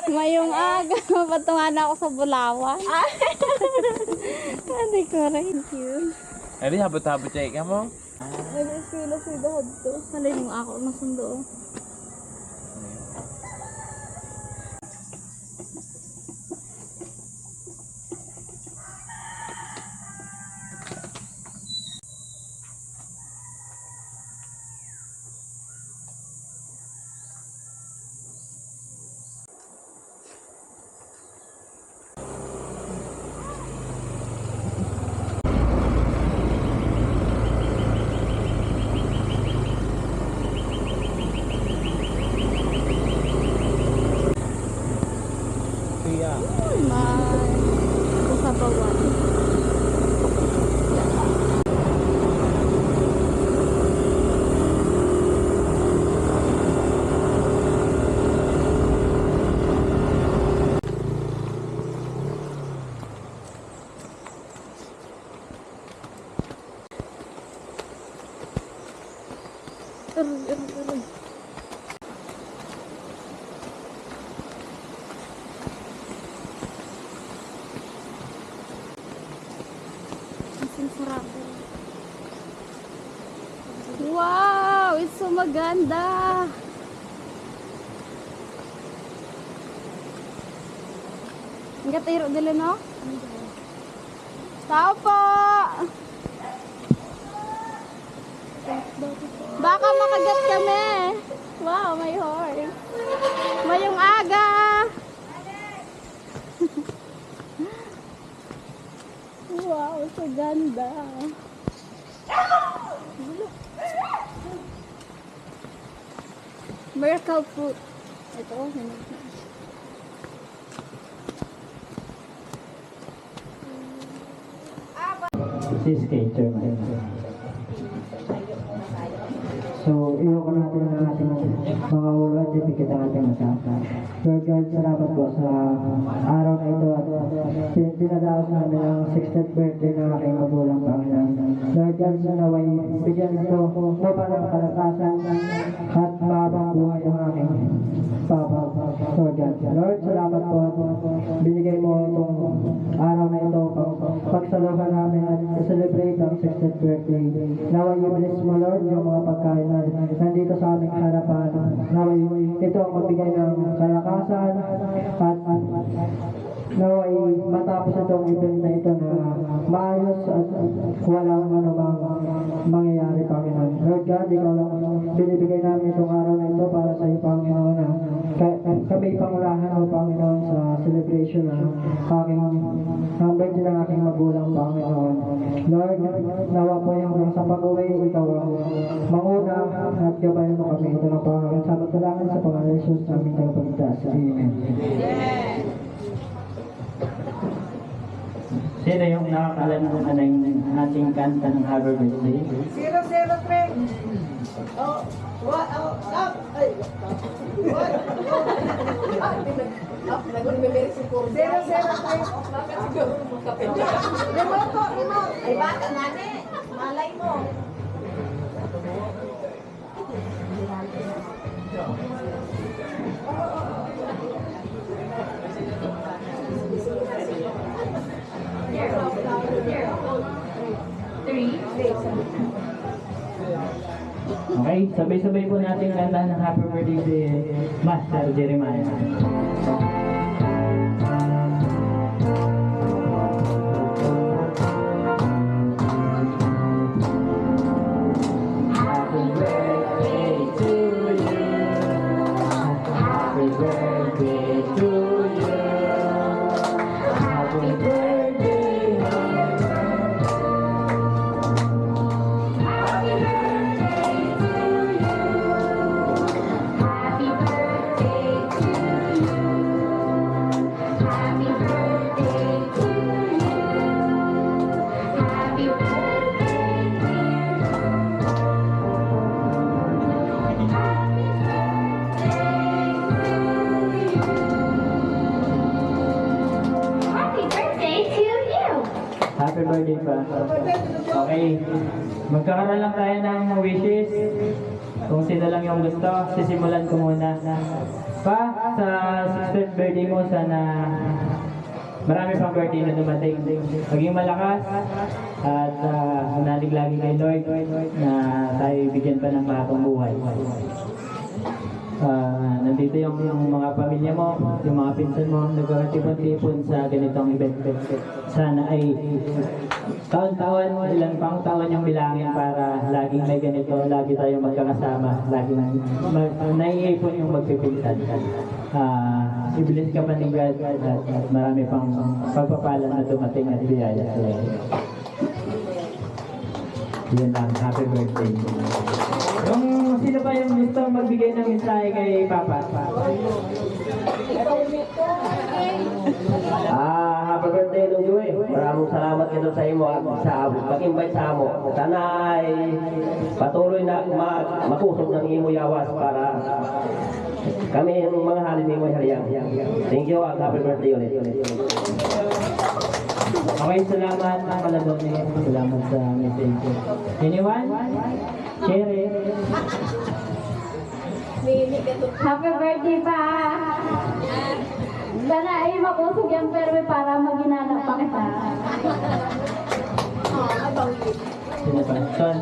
Mayong aga, patungan ako sa Bulawan. Hindi ko rin. Thank you. Edi habot-habot chay ka mo. Ay, sila sa doon to. Halin mo ako masundo. Ay, man. Ako sa bawan. Aray. Sarap. Wow, it's so maganda. Ang gatiro dili no? Tao po. Baka makagat kami. Wow, may horse. Mayong aga. Wow, so ganda. Miracle fruit. Ito, Si skater man. So, iwan natin ang ating mga ulat, dipikit ang ating mata. Lord God, salamat po sa araw na ito at dinadaos namin ang 60th birthday ng aking magulang Panginoon. Lord God, sanaway bigyan ito mo parang kalakasan at mahabang buhay ang aking Papa. Lord God, Lord, salamat po at binigay mo itong araw na ito pagsaluhan namin at celebrate ang 60th birthday. Naway i-bless mo, Lord, yung mga pagkain na nandito sa aming harapan. Naway ito ang magbigay ng kalakasan at naway matapos itong event na ito na maayos at walang anumang mangyayari, Panginoon. Lord God, ikaw lang binibigay namin itong araw na ito para sa iyo, Panginoon, na kami pangulahan, o Panginoon, sa celebration ng birthday ng aking magulang, Panginoon. Lord, nawa po yung sa pag-uwi, ikaw ang manguna at gabayan mo kami. Ito ng Panginoon. Sabat ko lang sa pangalan ng Jesus namin tagapagligtas. Amen. Sino yung nakakalan ng ating kanta ng Happy Birthday? 003. Oh, what? Oh, stop. Ay, what? Nag-remember si Kurdo. 003. Bakit siguro magkapit? Remote po, remote. Ay, bata nga ne. Malay mo. Okay, sabay-sabay po natin kantahan ng Happy Birthday si Master Jeremiah. Happy birthday pa. Okay. Magkakaroon lang tayo ng wishes. Kung sino lang yung gusto, sisimulan ko muna. Pa, sa 60th birthday mo, sana marami pang birthday na dumating. Maging malakas at manalig lagi kay Lord na tayo bigyan pa ng mahabang buhay. Nandito yung mga pamilya mo, yung mga pinsan mo, nagkakatipon-tipon sa ganitong event. Sana ay taon-taon, ilang pang taon yung bilangin para laging may ganito, lagi tayong magkakasama, laging naiipon yung magpipinsan. I-bless ka pa ni God at marami pang pagpapala na dumating at biyaya sa iyo. Yan lang, happy birthday. Yung sino pa yung gusto magbigay ng mensahe kay Papa? Happy birthday Dong Joey. Maraming salamat kayo sa imo at sa pag-invite sa amo. Sana ay patuloy na makusog ng imo yawas para kami yung mga halin imo haliyang. Thank you at happy birthday ulit. Okay, salamat ang Kaladone. Salamat sa message. Anyone? Share it. Happy birthday pa! Sana ay makusog yung perwe para maginanap pa kita. Sino pa? Son.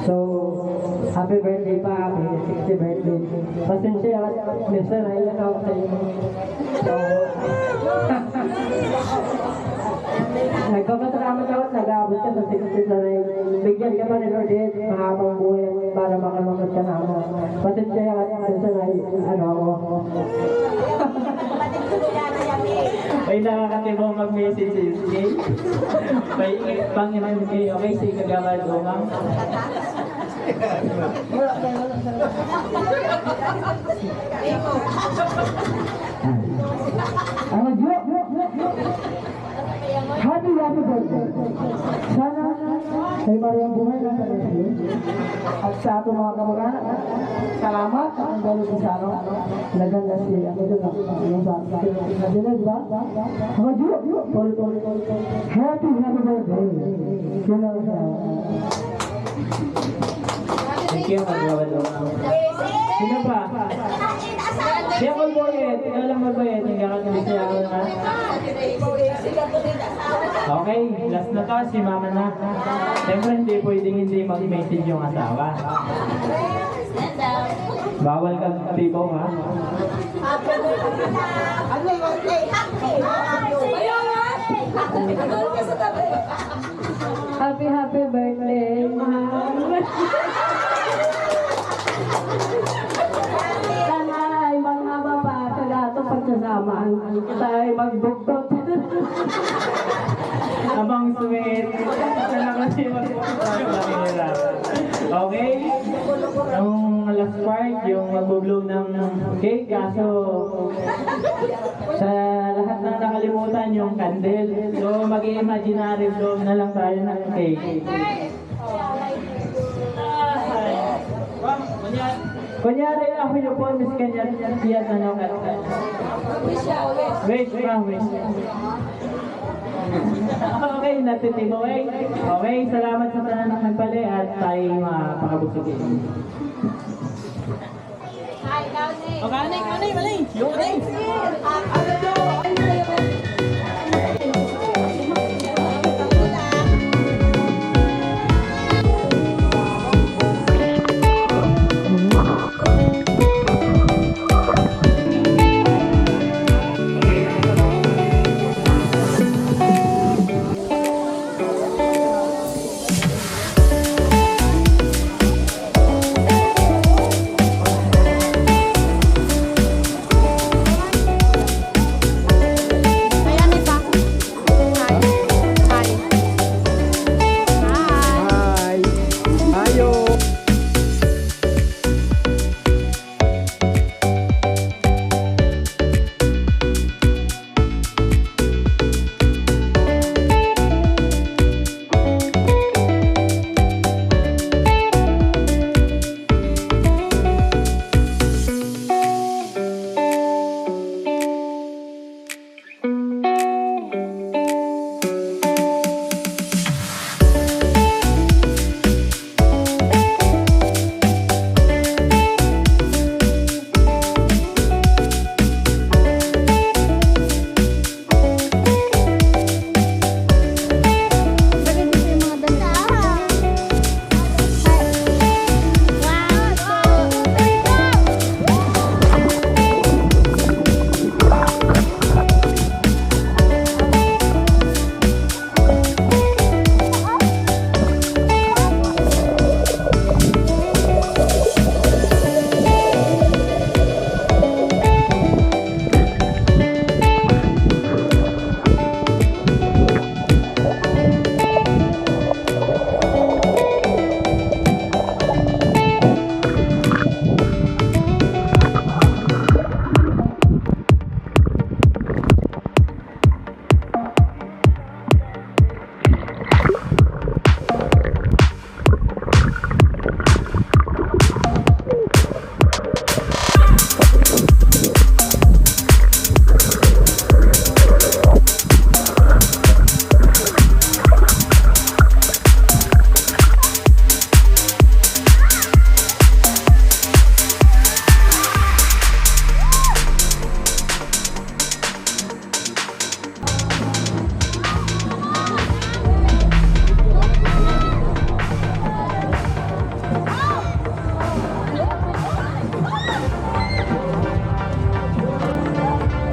So, happy birthday pa, happy 60th birthday. Pasensya, minsan ay lang ako sa inyo. So, nagpapasalamat ako at nag-aabot ka sa 60th na rin. Bigyan ka pa ni Lord mahabang buhay para makalumat ka na ako. Pasensya at minsan ay ano ako. May nakakatibong mag-message sa UK. May Panginoon kayo. Okay, si Kagawad Umang. Ang mag-drop! Happy birthday! Sana ay mariyang buhay na sa Diyos. At sa ato mga kamag-anak, salamat ang gano'n sa ano. Naganda siya. Ako doon yung sa Dilag ba? Ang mag-drop! Happy birthday! Sino siya? Thank you, Kagawad Umang. Sino pa? Siya ko boyet. Ikaw lang magboyet. Hindi ka kami siya ako na. Okay, last na to. Si Mama na. Siyempre, hindi pwedeng hindi mag-message yung asawa. Bawal ka tipo, ha? Happy birthday, mahal. Sana ay manghaba pa sa gatong pagsasamaan. Kita ay magbuktot. Abang sweet. Sana kasi mag-mahirap. Okay? Ang last part, yung mag-blow ng cake. Kaso, sa lahat na nakalimutan yung candle. So, mag-imaginary blow na lang tayo ng cake. Kunyari, ako yung promise kanya, yan ano ka. Wait. Okay, natitimo eh. Okay, salamat sa tanan ng nagpali at tayo makakabusugin.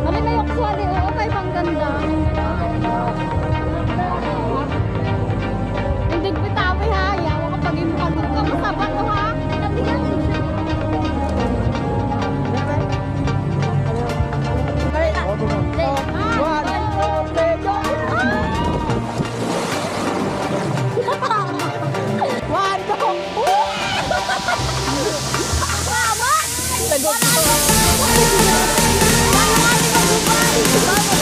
Mali na yung swali. Oo, kay pang ganda. Hindi bitawi ha. Yawa kapag yung mukha mo ka masabat ko ha. One, two. Tama! Tagot ko. Wala ka. Wala ka.